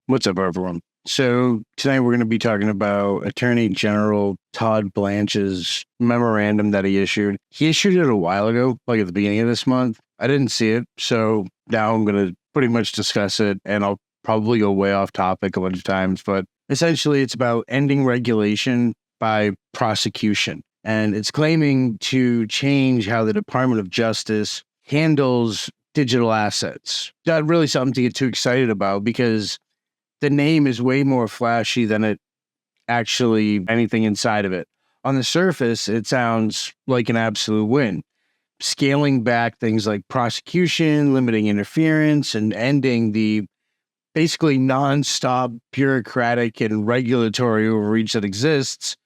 What's up, everyone? So tonight we're going to be talking about Attorney General Todd Blanche's memorandum that he issued. He issued it a while ago, like at the beginning of this month. I didn't see it, so now I'm going to pretty much discuss it, and I'll probably go way off topic a bunch of times, but essentially it's about ending regulation by prosecution. And it's claiming to change how the Department of Justice handles digital assets. Not really something to get too excited about because the name is way more flashy than it actually anything inside of it. On the surface, it sounds like an absolute win. Scaling back things like prosecution, limiting interference, and ending the basically nonstop bureaucratic and regulatory overreach that exists.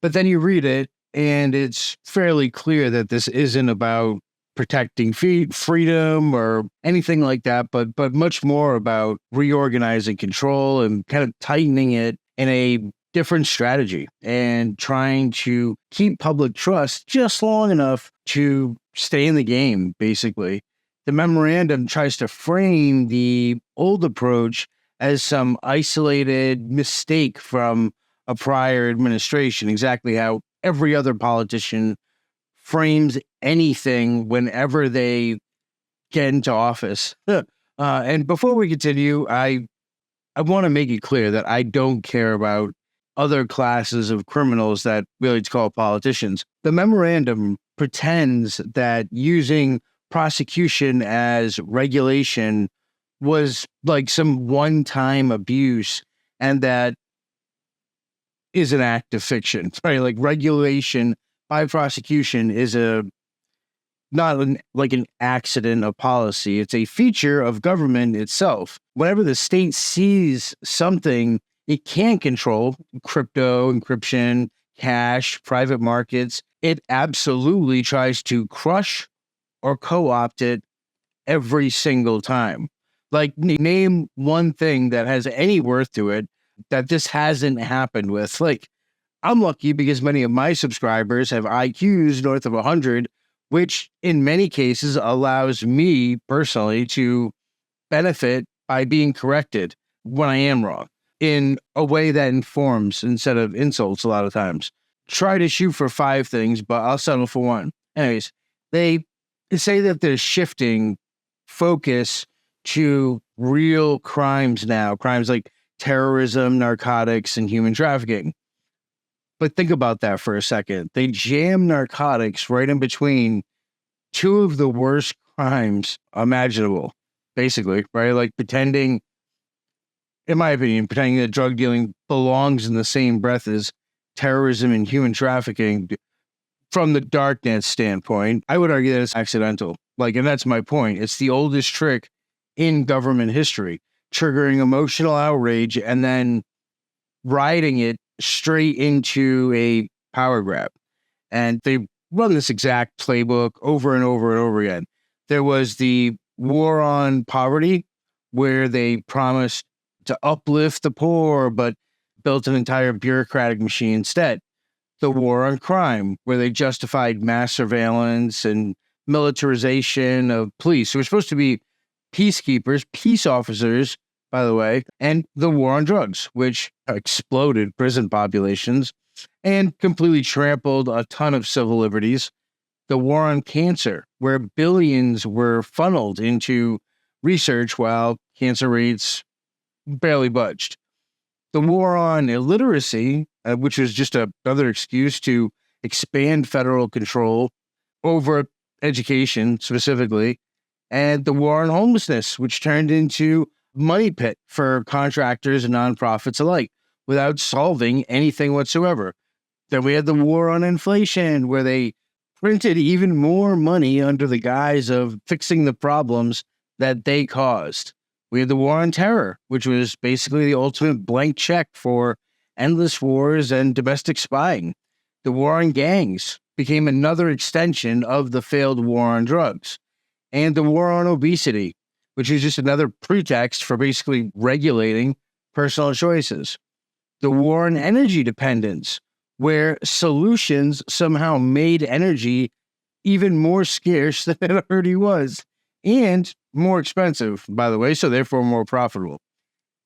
But then you read it, and it's fairly clear that this isn't about protecting freedom or anything like that, but much more about reorganizing control and kind of tightening it in a different strategy and trying to keep public trust just long enough to stay in the game, basically. The memorandum tries to frame the old approach as some isolated mistake from a prior administration, exactly how every other politician frames anything whenever they get into office. And before we continue, I want to make it clear that I don't care about other classes of criminals that we like to call politicians. The memorandum pretends that using prosecution as regulation was like some one-time abuse, and that is an act of fiction, right? Like regulation by prosecution is not like an accident of policy. It's a feature of government itself. Whenever the state sees something it can't control, crypto, encryption, cash, private markets, it absolutely tries to crush or co-opt it every single time. Like, name one thing that has any worth to it that this hasn't happened with. Like, I'm lucky because many of my subscribers have IQs north of 100, which in many cases allows me personally to benefit by being corrected when I am wrong in a way that informs instead of insults a lot of times. Try to shoot for 5 things, but I'll settle for 1. Anyways, they say that they're shifting focus to real crimes now, crimes like terrorism, narcotics, and human trafficking. But think about that for a second. They jam narcotics right in between 2 of the worst crimes imaginable, basically, right? Like pretending, in my opinion, pretending that drug dealing belongs in the same breath as terrorism and human trafficking. From the darknet standpoint, I would argue that it's accidental. And that's my point. It's the oldest trick in government history, triggering emotional outrage and then riding it straight into a power grab. And they run this exact playbook over and over and over again. There was the war on poverty, where they promised to uplift the poor, but built an entire bureaucratic machine instead. The war on crime, where they justified mass surveillance and militarization of police, who were supposed to be peacekeepers, peace officers, by the way, and the war on drugs, which exploded prison populations and completely trampled a ton of civil liberties. The war on cancer, where billions were funneled into research while cancer rates barely budged. The war on illiteracy, which was just another excuse to expand federal control over education specifically. And the war on homelessness, which turned into money pit for contractors and nonprofits alike without solving anything whatsoever. Then we had the war on inflation, where they printed even more money under the guise of fixing the problems that they caused. We had the war on terror, which was basically the ultimate blank check for endless wars and domestic spying. The war on gangs became another extension of the failed war on drugs. And the war on obesity, which is just another pretext for basically regulating personal choices. The war on energy dependence, where solutions somehow made energy even more scarce than it already was, and more expensive, by the way, so therefore more profitable.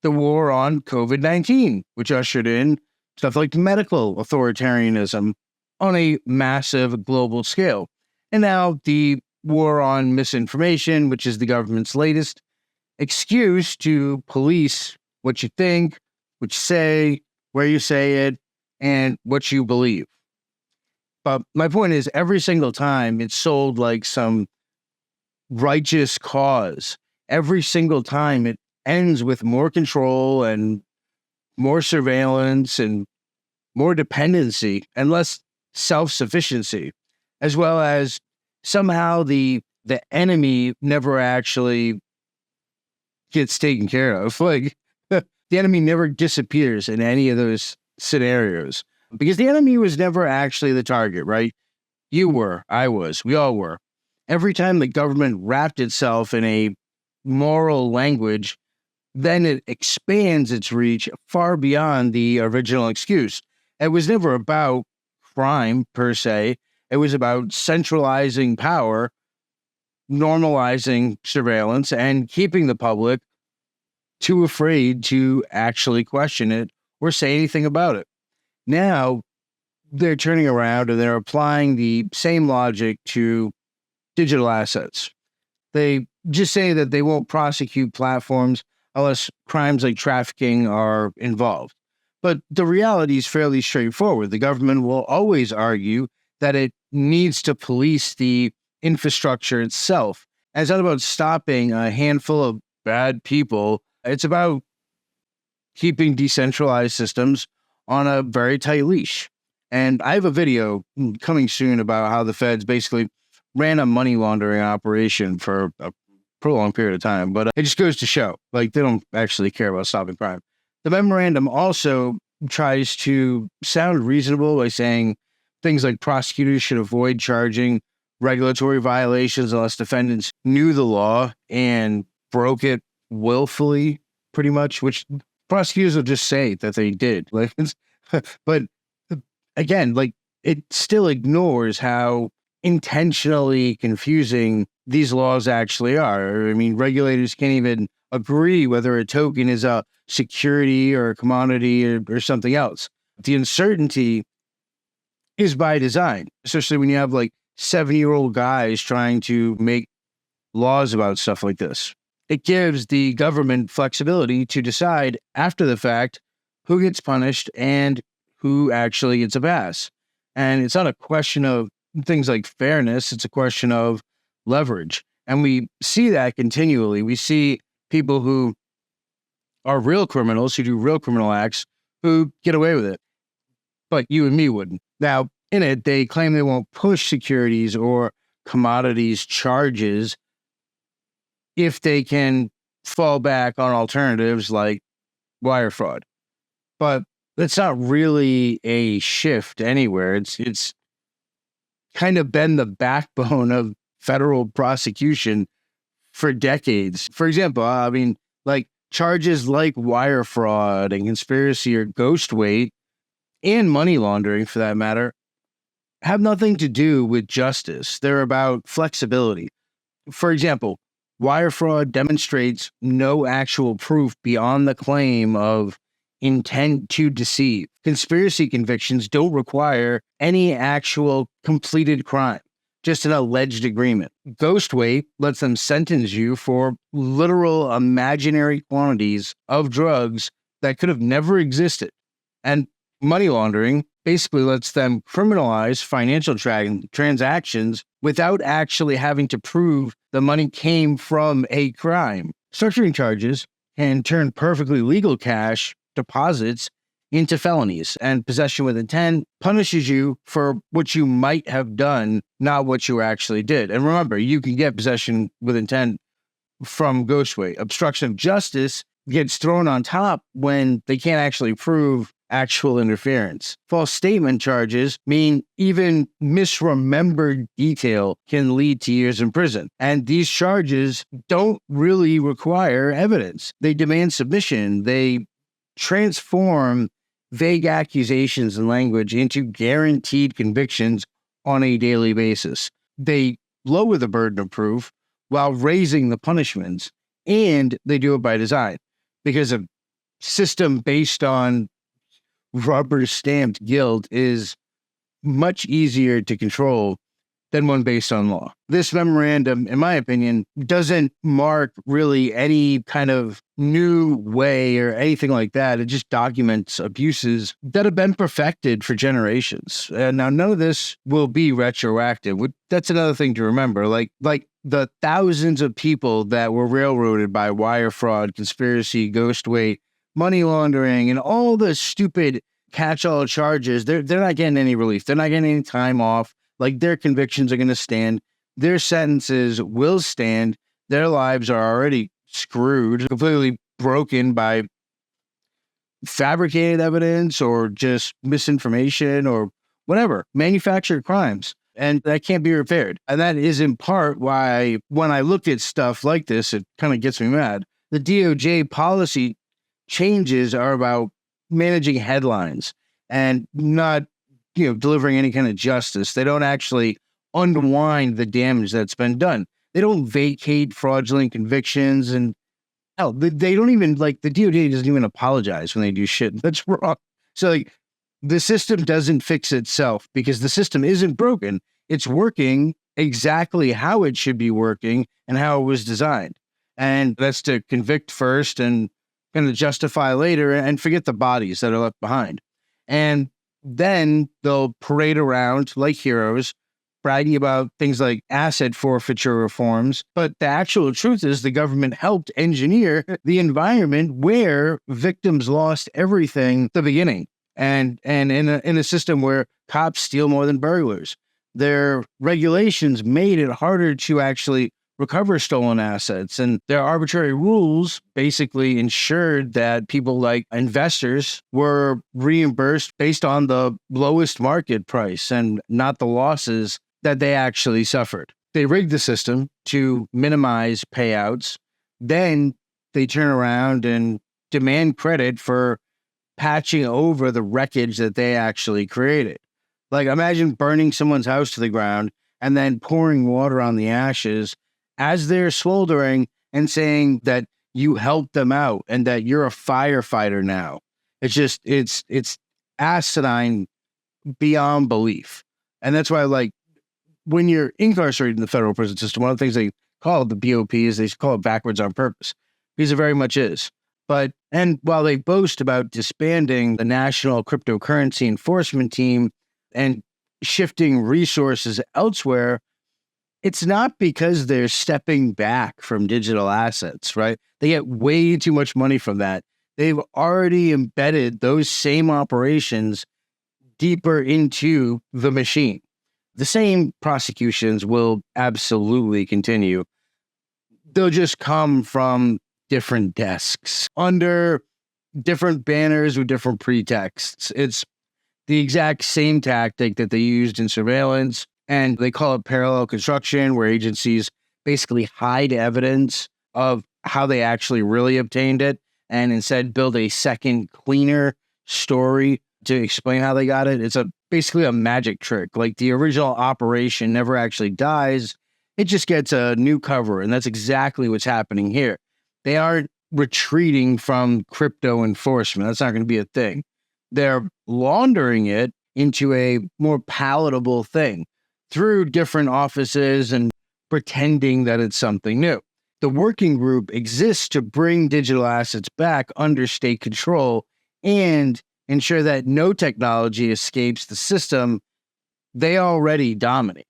the war on COVID-19, which ushered in stuff like medical authoritarianism on a massive global scale. And now the war on misinformation, which is the government's latest excuse to police what you think, what you say, where you say it, and what you believe. But my point is, every single time it's sold like some righteous cause, every single time it ends with more control and more surveillance and more dependency and less self-sufficiency, as well as somehow the enemy never actually gets taken care of. Like the enemy never disappears in any of those scenarios because the enemy was never actually the target, right? You were, I was, we all were. Every time the government wrapped itself in a moral language, then it expands its reach far beyond the original excuse. It was never about crime per se. It was about centralizing power, normalizing surveillance, and keeping the public too afraid to actually question it or say anything about it. Now, they're turning around and they're applying the same logic to digital assets. They just say that they won't prosecute platforms unless crimes like trafficking are involved. But the reality is fairly straightforward. The government will always argue that it needs to police the infrastructure itself. And it's not about stopping a handful of bad people. It's about keeping decentralized systems on a very tight leash. And I have a video coming soon about how the feds basically ran a money laundering operation for a prolonged period of time. But it just goes to show, like, they don't actually care about stopping crime. The memorandum also tries to sound reasonable by saying things like prosecutors should avoid charging regulatory violations unless defendants knew the law and broke it willfully, pretty much, which prosecutors will just say that they did. Like, but again, like, it still ignores how intentionally confusing these laws actually are. I mean, regulators can't even agree whether a token is a security or a commodity or something else. The uncertainty is by design, especially when you have like 70-year-old guys trying to make laws about stuff like this. It gives the government flexibility to decide after the fact who gets punished and who actually gets a pass. And it's not a question of things like fairness, it's a question of leverage. And we see that continually. We see people who are real criminals, who do real criminal acts, who get away with it. But you and me wouldn't. Now, in it, they claim they won't push securities or commodities charges if they can fall back on alternatives like wire fraud. But that's not really a shift anywhere. It's kind of been the backbone of federal prosecution for decades. For example, I mean, like charges like wire fraud and conspiracy or ghost weight and money laundering, for that matter, have nothing to do with justice. They're about flexibility. For example, wire fraud demonstrates no actual proof beyond the claim of intent to deceive. Conspiracy convictions don't require any actual completed crime, just an alleged agreement. Ghost weight lets them sentence you for literal imaginary quantities of drugs that could have never existed. And money laundering basically lets them criminalize financial transactions without actually having to prove the money came from a crime. Structuring charges can turn perfectly legal cash deposits into felonies, and possession with intent punishes you for what you might have done, not what you actually did. And remember, you can get possession with intent from ghost weight. Obstruction of justice gets thrown on top when they can't actually prove actual interference. False statement charges mean even misremembered detail can lead to years in prison. And these charges don't really require evidence. They demand submission. They transform vague accusations and language into guaranteed convictions on a daily basis. They lower the burden of proof while raising the punishments, and they do it by design because of system based on rubber stamped guilt is much easier to control than one based on law. This memorandum, in my opinion, doesn't mark really any kind of new way or anything like that. It just documents abuses that have been perfected for generations. Now, none of this will be retroactive. That's another thing to remember. Like the thousands of people that were railroaded by wire fraud, conspiracy, ghost weight, money laundering, and all the stupid catch-all charges, they're not getting any relief. They're not getting any time off. Like, their convictions are going to stand. Their sentences will stand. Their lives are already screwed, completely broken by fabricated evidence or just misinformation or whatever, manufactured crimes. And that can't be repaired. And that is in part why when I look at stuff like this, it kind of gets me mad. The DOJ policy changes are about managing headlines and not delivering any kind of justice. They don't actually unwind the damage that's been done. They don't vacate fraudulent convictions, and hell, they don't even, the DOJ doesn't even apologize when they do shit that's wrong. So the system doesn't fix itself because the system isn't broken. It's working exactly how it should be working and how it was designed. And that's to convict first and kind of justify later and forget the bodies that are left behind. And then they'll parade around like heroes, bragging about things like asset forfeiture reforms. But the actual truth is the government helped engineer the environment where victims lost everything at the beginning. And in a system where cops steal more than burglars, their regulations made it harder to actually recover stolen assets. And their arbitrary rules basically ensured that people like investors were reimbursed based on the lowest market price and not the losses that they actually suffered. They rigged the system to minimize payouts. Then they turn around and demand credit for patching over the wreckage that they actually created. Like, imagine burning someone's house to the ground and then pouring water on the ashes as they're smoldering and saying that you helped them out and that you're a firefighter now. It's asinine beyond belief. And that's why, when you're incarcerated in the federal prison system, one of the things they call the BOP is they call it backwards on purpose, because it very much is. And while they boast about disbanding the National Cryptocurrency Enforcement Team and shifting resources elsewhere, it's not because they're stepping back from digital assets, right? They get way too much money from that. They've already embedded those same operations deeper into the machine. The same prosecutions will absolutely continue. They'll just come from different desks under different banners with different pretexts. It's the exact same tactic that they used in surveillance, and they call it parallel construction, where agencies basically hide evidence of how they actually really obtained it and instead build a second, cleaner story to explain how they got it. It's basically a magic trick. Like, the original operation never actually dies. It just gets a new cover, and that's exactly what's happening here. They aren't retreating from crypto enforcement. That's not going to be a thing. They're laundering it into a more palatable thing through different offices and pretending that it's something new. The working group exists to bring digital assets back under state control and ensure that no technology escapes the system they already dominate.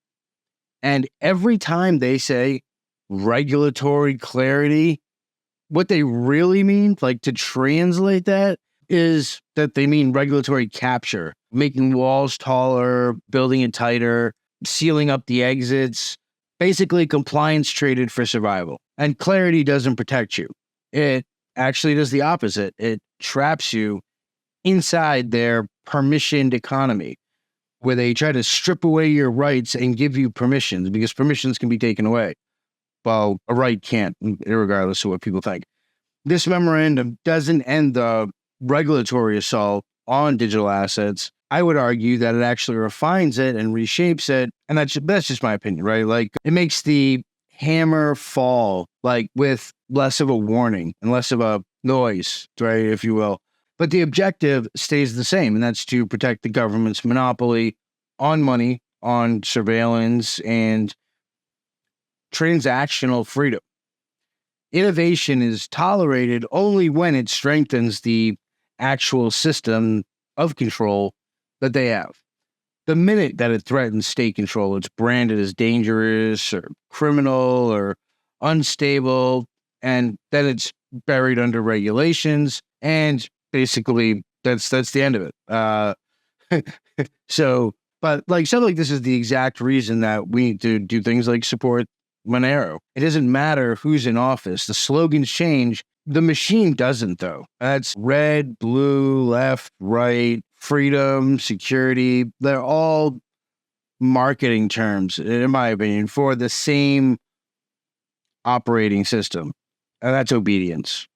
And every time they say regulatory clarity, what they really mean, to translate that, is that they mean regulatory capture, making walls taller, building it tighter, sealing up the exits, basically compliance traded for survival. And clarity doesn't protect you. It actually does the opposite. It traps you inside their permissioned economy, where they try to strip away your rights and give you permissions, because permissions can be taken away. Well, a right can't, regardless of what people think. This memorandum doesn't end the regulatory assault on digital assets. I would argue that it actually refines it and reshapes it. And that's just my opinion, right? It makes the hammer fall, with less of a warning and less of a, noise, right, if you will. But the objective stays the same, and that's to protect the government's monopoly on money, on surveillance, and transactional freedom. Innovation is tolerated only when it strengthens the actual system of control that they have. The minute that it threatens state control, it's branded as dangerous or criminal or unstable, and then it's buried under regulations, and basically that's the end of it. So, but like something like this is the exact reason that we need to do things like support Monero. It doesn't matter who's in office. The slogans change. The machine doesn't, though. That's red, blue, left, right, freedom, security. They're all marketing terms, in my opinion, for the same operating system. And that's obedience.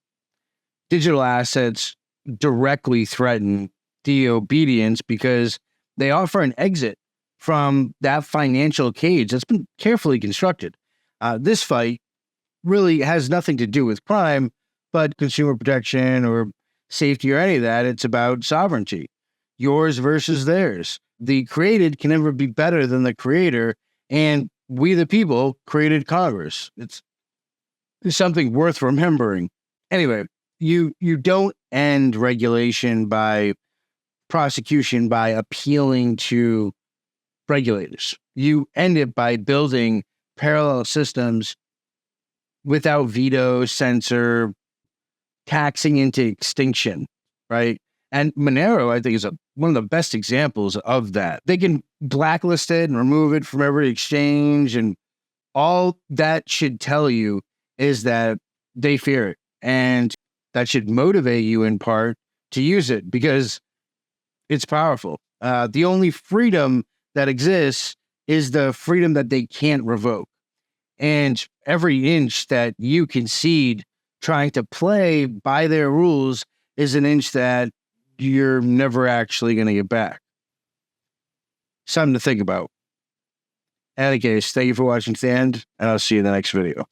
Digital assets directly threaten Disobedience because they offer an exit from that financial cage that's been carefully constructed. This fight really has nothing to do with crime, but consumer protection or safety or any of that. It's about sovereignty, yours versus theirs. The created can never be better than the creator, and we, the people, created Congress. It's something worth remembering. Anyway, you don't end regulation by prosecution by appealing to regulators. You end it by building parallel systems without veto, censor, taxing into extinction, right? And Monero, I think, is one of the best examples of that. They can blacklist it and remove it from every exchange, and all that should tell you is that they fear it, and that should motivate you in part to use it because it's powerful. The only freedom that exists is the freedom that they can't revoke. And every inch that you concede trying to play by their rules is an inch that you're never actually going to get back. Something to think about. In any case, thank you for watching to the end, and I'll see you in the next video.